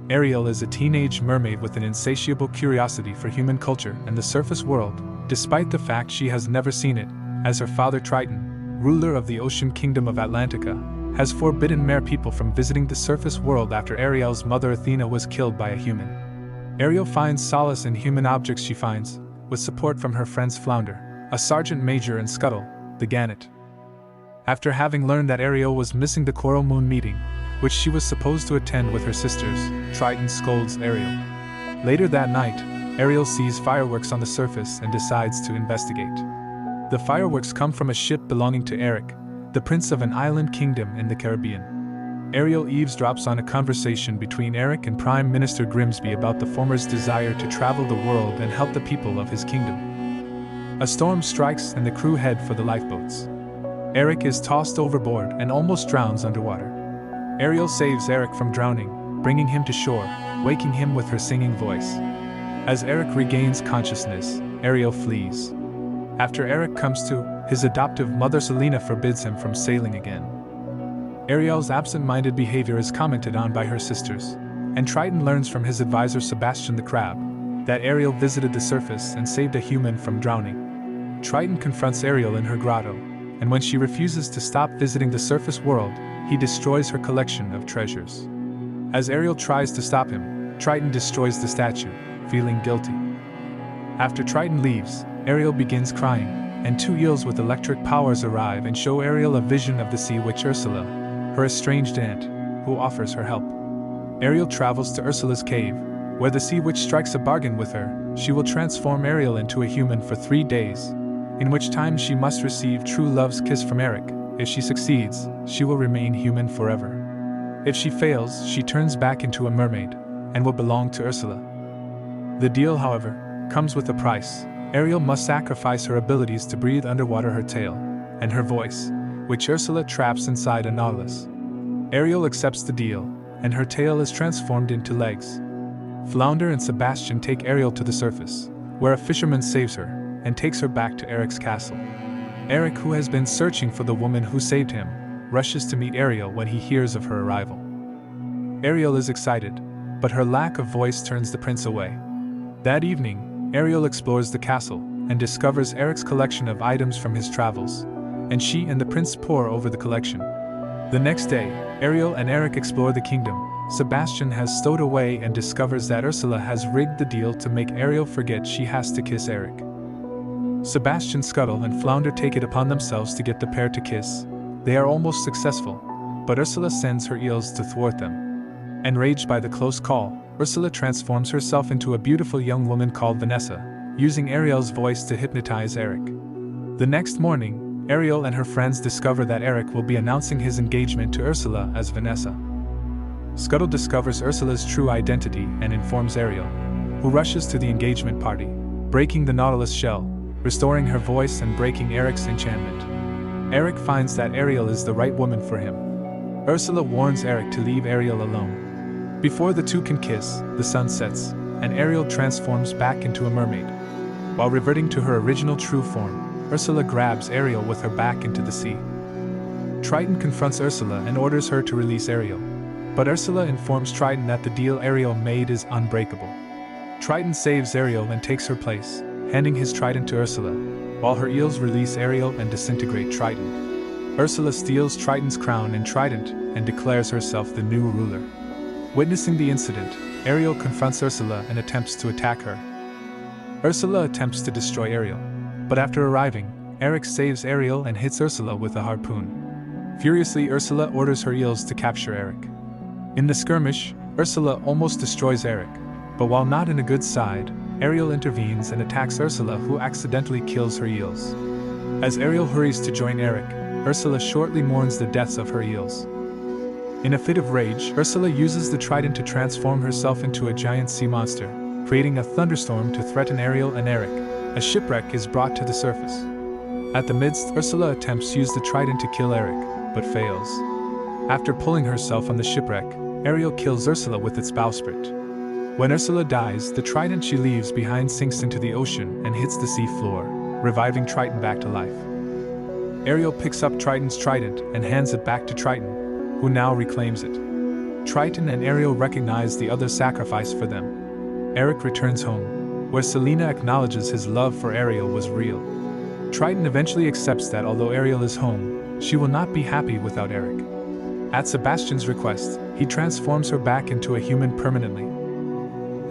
Ariel is a teenage mermaid with an insatiable curiosity for human culture and the surface world, despite the fact she has never seen it, as her father Triton, ruler of the ocean kingdom of Atlantica, has forbidden mere people from visiting the surface world after Ariel's mother Athena was killed by a human. Ariel finds solace in human objects she finds, with support from her friends Flounder, a sergeant major, and Scuttle, the gannet. After having learned that Ariel was missing the Coral Moon meeting, which she was supposed to attend with her sisters, Triton scolds Ariel. Later that night, Ariel sees fireworks on the surface and decides to investigate. The fireworks come from a ship belonging to Eric, the prince of an island kingdom in the Caribbean. Ariel eavesdrops on a conversation between Eric and Prime Minister Grimsby about the former's desire to travel the world and help the people of his kingdom. A storm strikes and the crew head for the lifeboats. Eric is tossed overboard and almost drowns underwater. Ariel saves Eric from drowning, bringing him to shore, waking him with her singing voice. As Eric regains consciousness, Ariel flees. After Eric comes to, his adoptive mother Selena forbids him from sailing again. Ariel's absent-minded behavior is commented on by her sisters, and Triton learns from his advisor Sebastian the Crab that Ariel visited the surface and saved a human from drowning. Triton confronts Ariel in her grotto, and when she refuses to stop visiting the surface world, he destroys her collection of treasures. As Ariel tries to stop him, Triton destroys the statue, feeling guilty. After Triton leaves, Ariel begins crying, and two eels with electric powers arrive and show Ariel a vision of the sea witch Ursula, her estranged aunt, who offers her help. Ariel travels to Ursula's cave, where the sea witch strikes a bargain with her. She will transform Ariel into a human for 3 days, in which time she must receive true love's kiss from Eric. If she succeeds, she will remain human forever. If she fails, she turns back into a mermaid, and will belong to Ursula. The deal, however, comes with a price. Ariel must sacrifice her abilities to breathe underwater, her tail, and her voice, which Ursula traps inside a nautilus. Ariel accepts the deal, and her tail is transformed into legs. Flounder and Sebastian take Ariel to the surface, where a fisherman saves her, and takes her back to Eric's castle. Eric, who has been searching for the woman who saved him, rushes to meet Ariel when he hears of her arrival. Ariel is excited, but her lack of voice turns the prince away. That evening, Ariel explores the castle and discovers Eric's collection of items from his travels, and she and the prince pore over the collection. The next day, Ariel and Eric explore the kingdom. Sebastian has stowed away and discovers that Ursula has rigged the deal to make Ariel forget she has to kiss Eric. Sebastian, Scuttle, and Flounder take it upon themselves to get the pair to kiss. They are almost successful, but Ursula sends her eels to thwart them. Enraged by the close call, Ursula transforms herself into a beautiful young woman called Vanessa, using Ariel's voice to hypnotize Eric. The next morning, Ariel and her friends discover that Eric will be announcing his engagement to Ursula as Vanessa. Scuttle discovers Ursula's true identity and informs Ariel, who rushes to the engagement party, breaking the nautilus shell, restoring her voice and breaking Eric's enchantment. Eric finds that Ariel is the right woman for him. Ursula warns Eric to leave Ariel alone. Before the two can kiss, the sun sets, and Ariel transforms back into a mermaid. While reverting to her original true form, Ursula grabs Ariel with her back into the sea. Triton confronts Ursula and orders her to release Ariel, but Ursula informs Triton that the deal Ariel made is unbreakable. Triton saves Ariel and takes her place, handing his trident to Ursula, while her eels release Ariel and disintegrate Triton. Ursula steals Triton's crown and trident and declares herself the new ruler. Witnessing the incident, Ariel confronts Ursula and attempts to attack her. Ursula attempts to destroy Ariel, but after arriving, Eric saves Ariel and hits Ursula with a harpoon. Furiously, Ursula orders her eels to capture Eric. In the skirmish, Ursula almost destroys Eric, but while not in a good side, Ariel intervenes and attacks Ursula, who accidentally kills her eels. As Ariel hurries to join Eric, Ursula shortly mourns the deaths of her eels. In a fit of rage, Ursula uses the trident to transform herself into a giant sea monster, creating a thunderstorm to threaten Ariel and Eric. A shipwreck is brought to the surface. At the midst, Ursula attempts to use the trident to kill Eric, but fails. After pulling herself on the shipwreck, Ariel kills Ursula with its bowsprit. When Ursula dies, the trident she leaves behind sinks into the ocean and hits the sea floor, reviving Triton back to life. Ariel picks up Triton's trident and hands it back to Triton, who now reclaims it. Triton and Ariel recognize the other sacrifice for them. Eric returns home, where Selena acknowledges his love for Ariel was real. Triton eventually accepts that although Ariel is home, she will not be happy without Eric. At Sebastian's request, he transforms her back into a human permanently.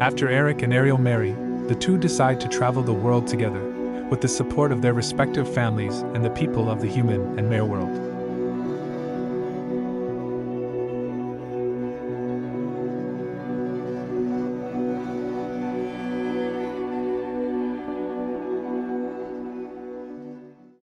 After Eric and Ariel marry, the two decide to travel the world together, with the support of their respective families and the people of the human and mare world.